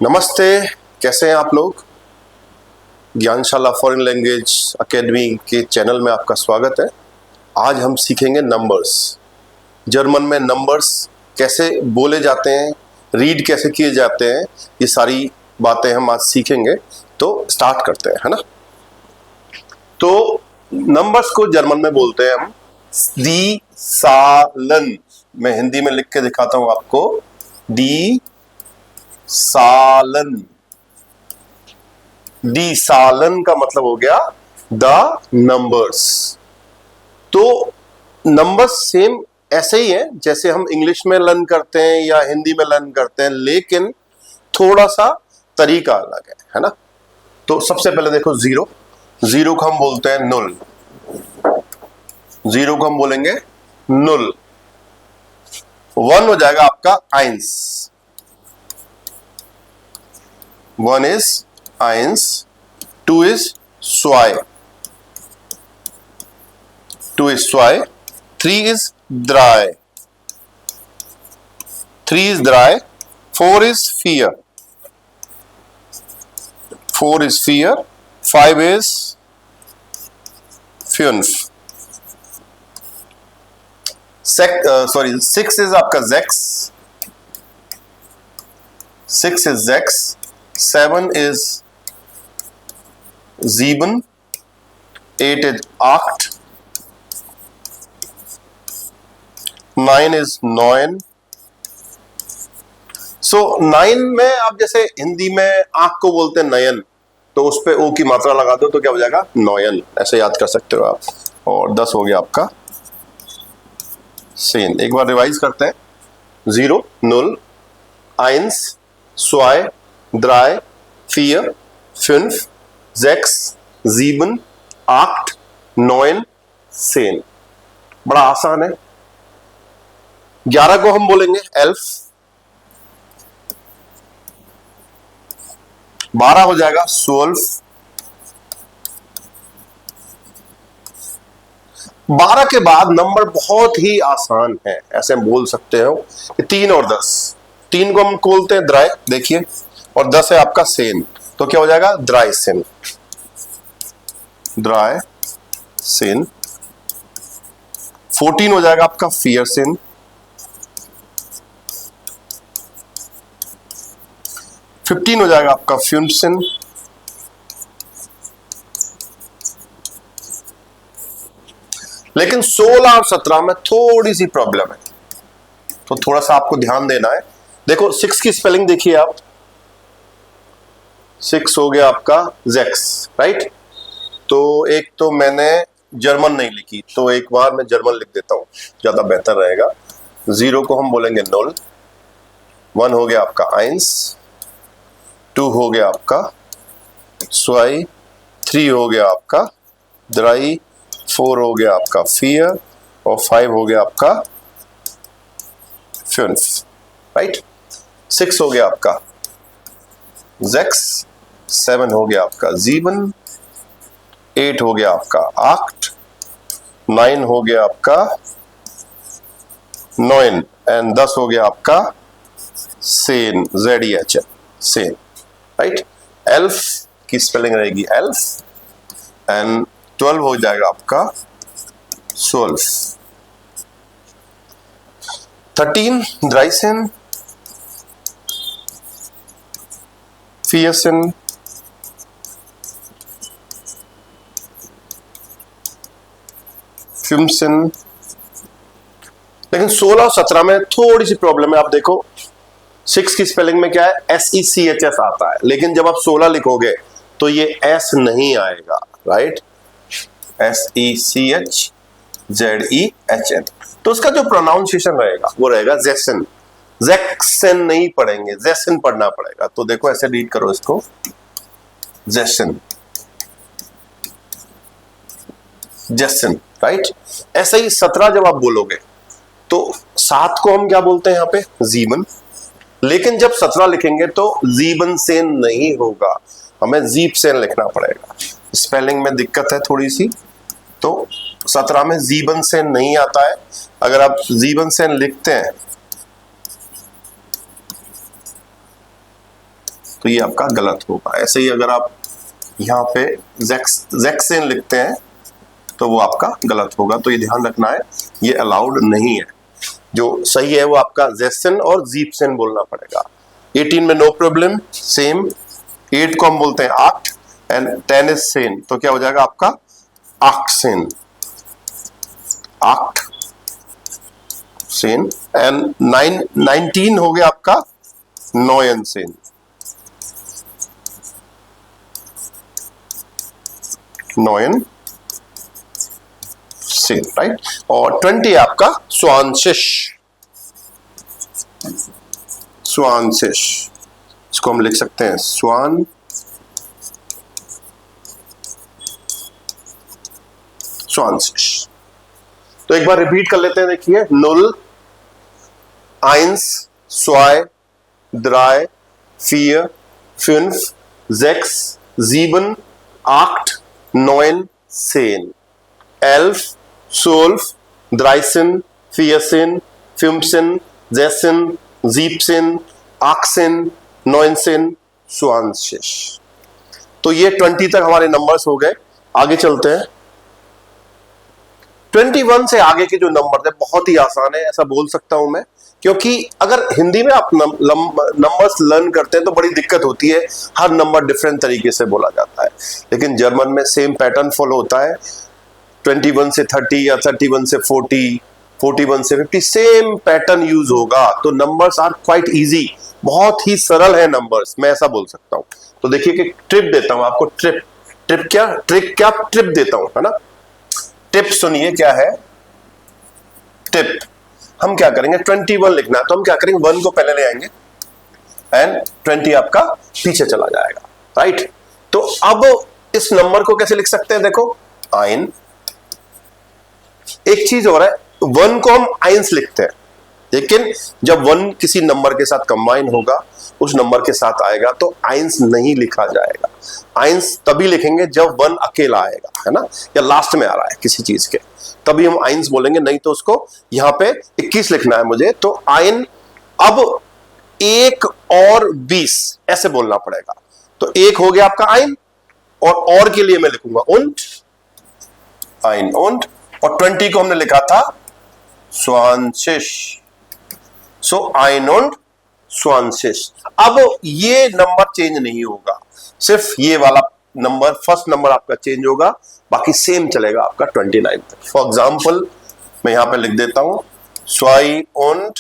नमस्ते, कैसे हैं आप लोग। ज्ञानशाला फॉरेन लैंग्वेज एकेडमी के चैनल में आपका स्वागत है। आज हम सीखेंगे नंबर्स। जर्मन में नंबर्स कैसे बोले जाते हैं, रीड कैसे किए जाते हैं, ये सारी बातें हम आज सीखेंगे। तो स्टार्ट करते हैं, है ना। तो नंबर्स को जर्मन में बोलते हैं हम दी सालन। मैं हिंदी में लिख के दिखाता हूं आपको। दी सालन। डी सालन का मतलब हो गया द नंबर्स। तो नंबर्स सेम ऐसे ही है जैसे हम इंग्लिश में लर्न करते हैं या हिंदी में लर्न करते हैं, लेकिन थोड़ा सा तरीका अलग है ना। तो सबसे पहले देखो जीरो। जीरो को हम बोलते हैं नुल। जीरो को हम बोलेंगे नुल। वन हो जाएगा आपका ions. One is eins, two is zwei, two is zwei, three is drei, three is drei, four is vier, four is vier, five is fünf, six is आपका sechs, six is sechs, seven is sieben, 8 is 8, 9 is 9। सो 9 में आप जैसे हिंदी में आंख को बोलते हैं नयन, तो उस पे ओ की मात्रा लगा दो तो क्या हो जाएगा नयन, ऐसे याद कर सकते हो आप। और 10 हो गया आपका सेन। एक बार रिवाइज करते हैं। 0 0 1 2 3 4 5 6 7 8 9 10। बड़ा आसान है। 11 को हम बोलेंगे एल्फ। 12 हो जाएगा 12। 12 के बाद नंबर बहुत ही आसान है, ऐसे बोल सकते हो। 3 और 10। 3 को हम बोलते हैं द्राय, देखिए, और 10 है आपका सेन, तो क्या हो जाएगा द्राय सेन। ड्राई सेन। 14 हो जाएगा आपका फियर सेन। 15 हो जाएगा आपका फ्यून सेन। लेकिन 16 और 17 में थोड़ी सी प्रॉब्लम है, तो थोड़ा सा आपको ध्यान देना है। देखो 6 की स्पेलिंग देखिए आप। 6 हो गया आपका जेक्स, राइट। तो एक तो मैंने जर्मन नहीं लिखी, तो एक बार मैं जर्मन लिख देता हूं, ज्यादा बेहतर रहेगा। 0 को हम बोलेंगे नुल। 1 हो गया आपका आइंस। 2 हो गया आपका स्वाई। 3 हो गया आपका द्राई। 4 हो गया आपका फियर, और 5 हो गया आपका फ्यून्फ, राइट। 6 हो गया आपका जेक्स। 7 हो गया आपका जीवन। 8 हो गया आपका 8। 9 हो गया आपका 9, एंड 10 हो गया आपका Sen, ZEH Sen, right. Elf की स्पेलिंग रहेगी एल्फ, एंड 12 हो जाएगा आपका 12। 13 ड्राइसेन, फियसन, फ्यूमसन। लेकिन 16 और 17 में थोड़ी सी प्रॉब्लम है। आप देखो 6 की स्पेलिंग में क्या है, SECHS आता है, लेकिन जब आप 16 लिखोगे तो ये S नहीं आएगा, राइट। SECHZEHN। तो उसका जो प्रोनाउंसिएशन रहेगा वो रहेगा जेसन। जैक्सन नहीं पढ़ेंगे, जेसन पढ़ना पड़ेगा। तो देखो ऐसे रीड करो इसको, जेसन, जेसन, राइट। ऐसे ही 17 जब आप बोलोगे तो 7 को हम क्या बोलते हैं यहाँ पे जीवन। लेकिन जब 17 लिखेंगे तो जीवन सेन नहीं होगा, हमें जीप सेन लिखना पड़ेगा। स्पेलिंग में दिक्कत है थोड़ी सी, तो 17 में जीवन सेन नहीं आता है। अगर आप जीवन सेन लिखते हैं तो ये आपका गलत होगा। ऐसे ही अगर आप यहाँ पे जैक्सेन लिखते हैं तो वो आपका गलत होगा। तो ये ध्यान रखना है, ये अलाउड नहीं है। जो सही है वो आपका जैक्सेन और जीपसेन बोलना पड़ेगा। 18 में नो प्रॉब्लम, सेम। 8 को हम बोलते हैं आक्ट एंड 10 इज सेन, तो क्या हो जाएगा आपका आक्टसेन, आक्ट सेन। एंड 19 हो गया आपका नोयन सेन, नोयन सेन, राइट। और 20 आपका स्वानशिश, स्वानशिश, इसको हम लिख सकते हैं स्वान स्वानशिश। तो एक बार रिपीट कर लेते हैं, देखिए, नुल, आइंस, स्वाय, द्राय, फियर, फिन्फ, जेक्स, जीबन, आक्ट, नोइन, सेन, एल्फ, सोल्फ, द्राइसिन, फियसिन, फिम्सिन, जेसिन, जीपसिन, आक्सिन, नोइनसिन, स्वानशिश। तो ये 20 तक हमारे नंबर्स हो गए। आगे चलते हैं। 21 से आगे के जो नंबर है बहुत ही आसान है, ऐसा बोल सकता हूं मैं, क्योंकि अगर हिंदी में आप नंबर्स लर्न करते हैं तो बड़ी दिक्कत होती है, हर नंबर डिफरेंट तरीके से बोला जाता है। लेकिन जर्मन में सेम पैटर्न फॉलो होता है, 21 से 30 या 31 से 40, 41 से 50, सेम पैटर्न यूज होगा। तो नंबर्स आर क्वाइट इजी, बहुत ही सरल है नंबर्स, मैं ऐसा बोल सकता हूं। तो देखिए कि ट्रिप देता हूं आपको, ट्रिप क्या, ट्रिक क्या, ट्रिप देता हूं, है ना। टिप सुनिए क्या है टिप। हम क्या करेंगे, 21 लिखना है तो हम क्या करेंगे, 1 को पहले ले आएंगे एंड 20 आपका पीछे चला जाएगा, राइट। तो अब इस नंबर को कैसे लिख सकते हैं, देखो, आइन। एक चीज और है, 1 को हम आइंस लिखते हैं, लेकिन जब 1 किसी नंबर के साथ कंबाइन होगा, उस नंबर के साथ आएगा, तो आइंस नहीं लिखा जाएगा। आइंस तभी लिखेंगे जब 1 अकेला आएगा, है ना, या लास्ट में आ रहा है किसी चीज के, तभी हम आइंस बोलेंगे, नहीं तो उसको यहां पे 21 लिखना है मुझे, तो आइन अब 1 और 20 ऐसे बोलना पड़ेगा। तो 1 हो गया आपका आइन, और के लिए मैं लिखूंगा उंट, आइन उंट, और 20 को हमने लिखा था स्वानशिश, सो आइन उंट स्वानशिश। अब ये नंबर चेंज नहीं होगा, सिर्फ ये वाला नंबर, फर्स्ट नंबर आपका चेंज होगा, बाकी सेम चलेगा आपका 29 तक। फॉर एग्जाम्पल मैं यहां पे लिख देता हूं, स्वाई उंट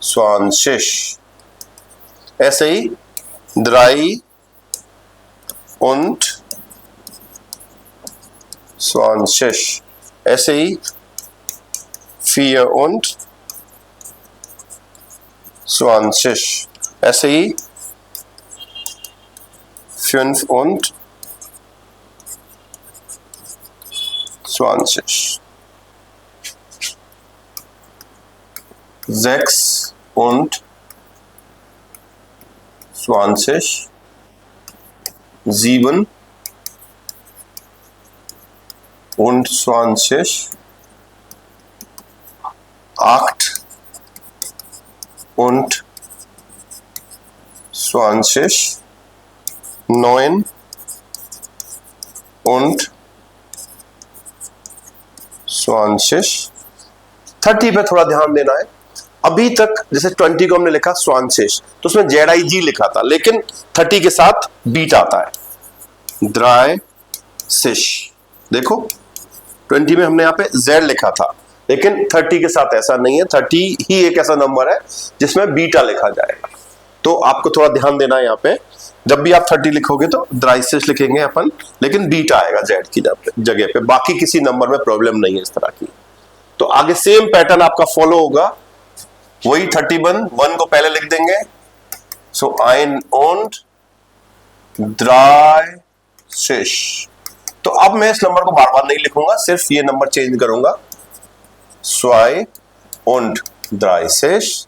स्वानशिश। ऐसे ही द्राई उंट स्वानशिश, ऐसे ही फियर उंट स्वानशिश, ऐसे ही fünf und zwanzig, 6 und 20, 7 und 20, 8 und 20, 9 und 20। 30 पे थोड़ा ध्यान देना है। अभी तक जैसे 20 को हमने लिखा स्वानशिश, तो उसमें ZIG लिखा था, लेकिन 30 के साथ बीट आता है, ड्राई सिश। देखो 20 में हमने यहाँ पे Z लिखा था, लेकिन 30 के साथ ऐसा नहीं है। 30 ही एक ऐसा नंबर है जिसमें बीटा लिखा जाएगा, तो आपको थोड़ा ध्यान देना है यहाँ पे। जब भी आप 30 लिखोगे तो ड्राइसिस लिखेंगे अपन, लेकिन बीटा आएगा जेड की जगह पे, बाकी किसी नंबर में प्रॉब्लम नहीं है इस तरह की। तो आगे सेम पैटर्न आपका फॉलो होगा, वही 31, 1 को पहले लिख देंगे, सो आइन ओन्ड ड्राइसिस। तो अब मैं इस नंबर को बार बार नहीं लिखूंगा, सिर्फ ये नंबर चेंज करूंगा, स्वाई und ड्राइसिस,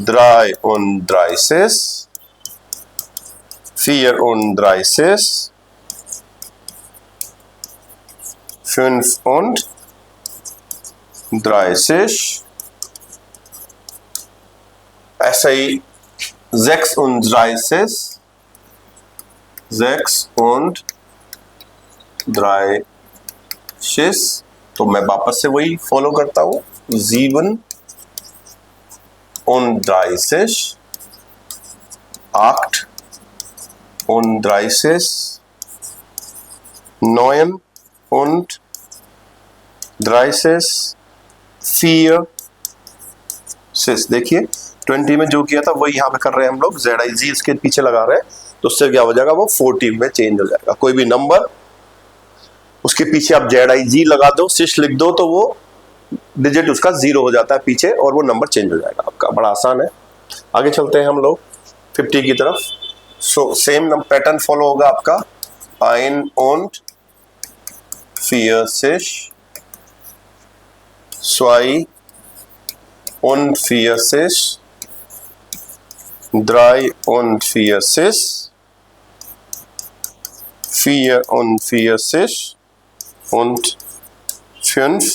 drei und 30, 4 und 30, 5 und 30, ऐसा ही 6 तो मैं वापस से वही फॉलो करता हूं 7 und 30 8 und 30 9 und 30 4 6 देखिए 20 में जो किया था वही यहाँ पे कर रहे हैं हम लोग ZIG इसके पीछे लगा रहे हैं तो उससे क्या हो जाएगा वो 40 में चेंज हो जाएगा। कोई भी नंबर उसके पीछे आप ZIG लगा दो 6 लिख दो तो वो डिजिट उसका 0 हो जाता है पीछे और वो नंबर चेंज हो जाएगा आपका। बड़ा आसान है। आगे चलते हैं हम लोग 50 की तरफ। सो सेम पैटर्न फॉलो होगा आपका 1 und 40 2 und 40 3 und 40 4 und 40 und 5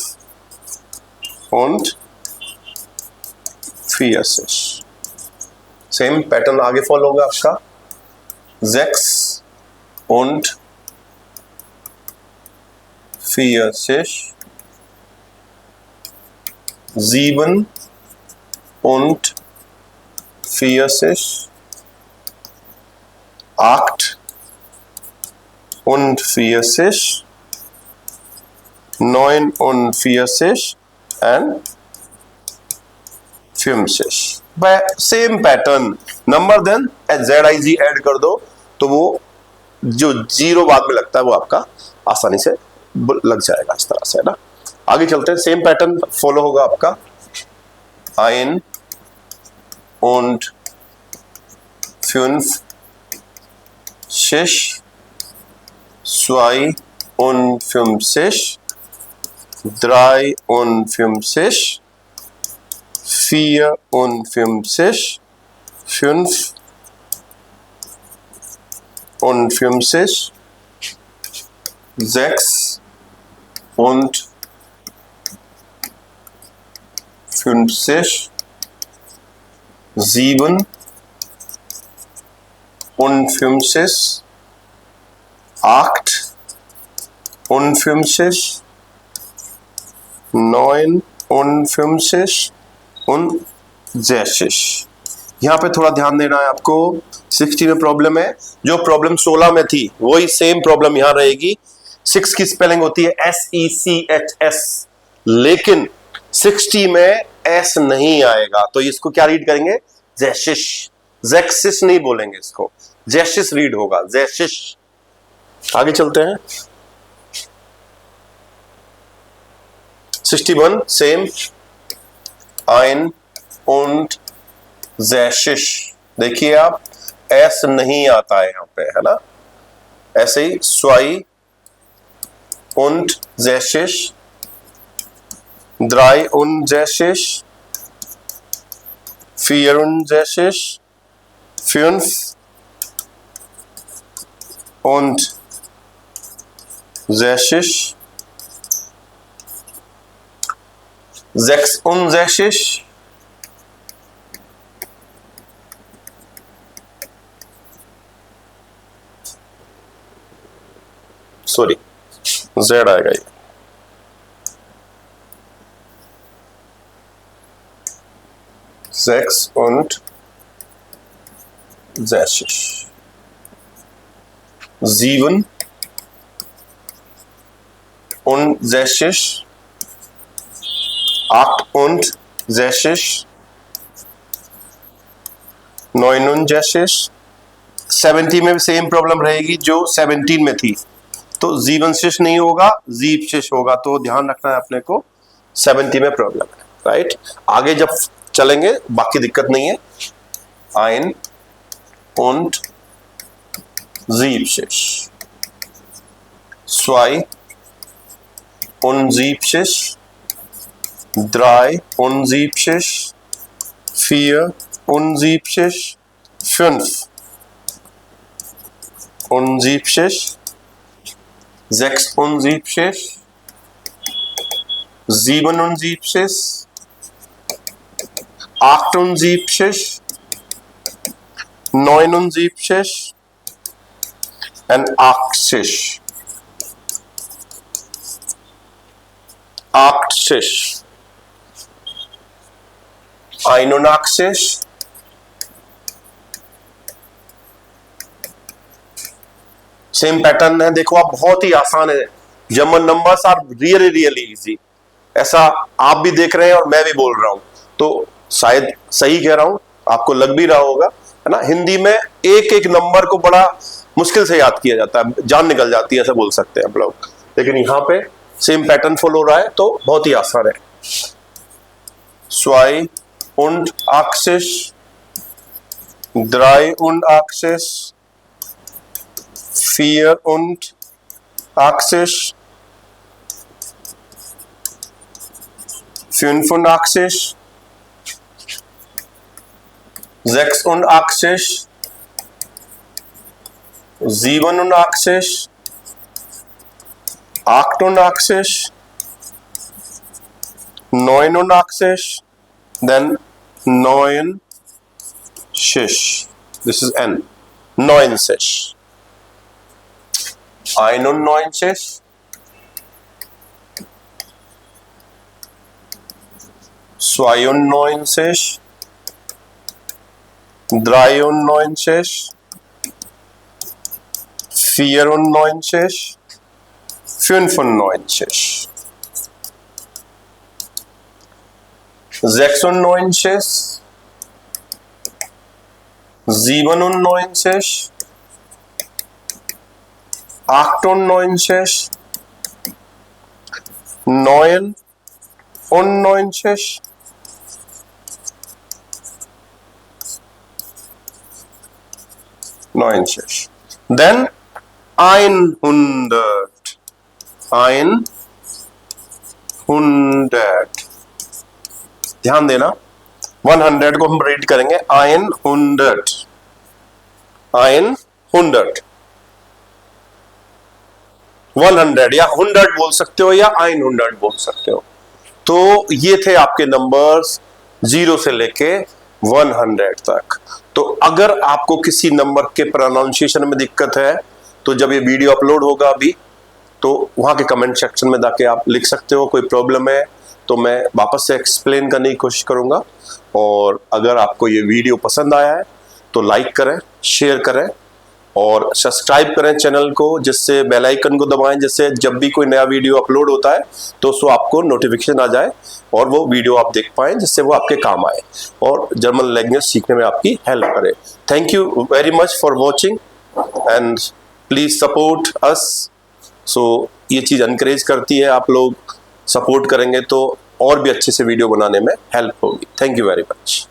und 40 same pattern आगे फॉलो होगा आपका 6 und 40 7 und 40 8 und 40 9 und 40 and 50 same pattern number then ZIG add कर दो तो वो जो 0 बाद में लगता है वो आपका आसानी से लग जाएगा इस तरह से है ना। आगे चलते हैं। सेम पैटर्न फॉलो होगा आपका 1 und 5 6 2 und 50 3 und 50 4 und 50 5 und 50 6 und 50 7 und 50 8 und 50 9 und 50 und 60। यहाँ पे थोड़ा ध्यान देना है आपको। 60 में प्रॉब्लम है, जो प्रॉब्लम 16 में थी वही सेम प्रॉब्लम यहाँ रहेगी। 6 की स्पेलिंग होती है SECHS, लेकिन 60 में S नहीं आएगा तो इसको क्या रीड करेंगे? जैशिश। जैक्सिस नहीं बोलेंगे इसको, जैशिश रीड होगा, जैशिश। आगे चलते हैं। 61 सेम 1 und 60। देखिए आप S नहीं आता है यहाँ पे, है ना। ऐसे ही 2 und 60 3 und 60 4 und 60 5 und 60 66 sorry Z आएगा ये 6 und 60 7 und 60 8 und 60 69। 70 में सेम प्रॉब्लम रहेगी जो 17 में थी, तो जीवनशिष नहीं होगा, जीवशिष होगा, तो ध्यान रखना है अपने को। 70 में प्रॉब्लम है, राइट। आगे जब चलेंगे बाकी दिक्कत नहीं है। 1 und जीवशिष 2 und 70 3 und 70 4 und 70 5 und 70 6 und 70 7 und 70 8 und 70 7970 and Arctisch. Arctisch. Einunaktisch. Same pattern है, देखो आप, बहुत ही आसान है। German numbers are really really easy. ऐसा आप भी देख रहे हैं और मैं भी बोल रहा हूं, तो शायद सही कह रहा हूं, आपको लग भी रहा होगा, है ना। हिंदी में एक एक नंबर को बड़ा मुश्किल से याद किया जाता है, जान निकल जाती है, ऐसा बोल सकते हैं आप लोग। लेकिन यहाँ पे सेम पैटर्न फॉलो हो रहा है, तो बहुत ही आसान है। 82 83 84 85 86 87 88 89, then 90. This is N. 90. 91, 92, 93, 94, 95, 96, 97, 98, 99, 90. Then 100. 100. ध्यान देना, 100 को हम रीड करेंगे 100. 100 या 100 बोल सकते हो या 100 बोल सकते हो। तो ये थे आपके नंबर्स 0 से लेके 100 तक। तो अगर आपको किसी नंबर के प्रोनाउंसिएशन में दिक्कत है, तो जब ये वीडियो अपलोड होगा अभी, तो वहां के कमेंट सेक्शन में जाके आप लिख सकते हो, कोई प्रॉब्लम है तो मैं वापस से एक्सप्लेन करने की कोशिश करूंगा। और अगर आपको ये वीडियो पसंद आया है तो लाइक करें, शेयर करें और सब्सक्राइब करें चैनल को, जिससे बेल आइकन को दबाएं, जिससे जब भी कोई नया वीडियो अपलोड होता है तो उसको आपको नोटिफिकेशन आ जाए और वो वीडियो आप देख पाएं, जिससे वो आपके काम आए और जर्मन लैंग्वेज सीखने में आपकी हेल्प करे। Thank you very much for watching and please support us. So ये चीज़ एनकरेज करती है, आप लोग सपोर्ट करेंगे तो और भी अच्छे से वीडियो बनाने में हेल्प होगी। Thank you very much.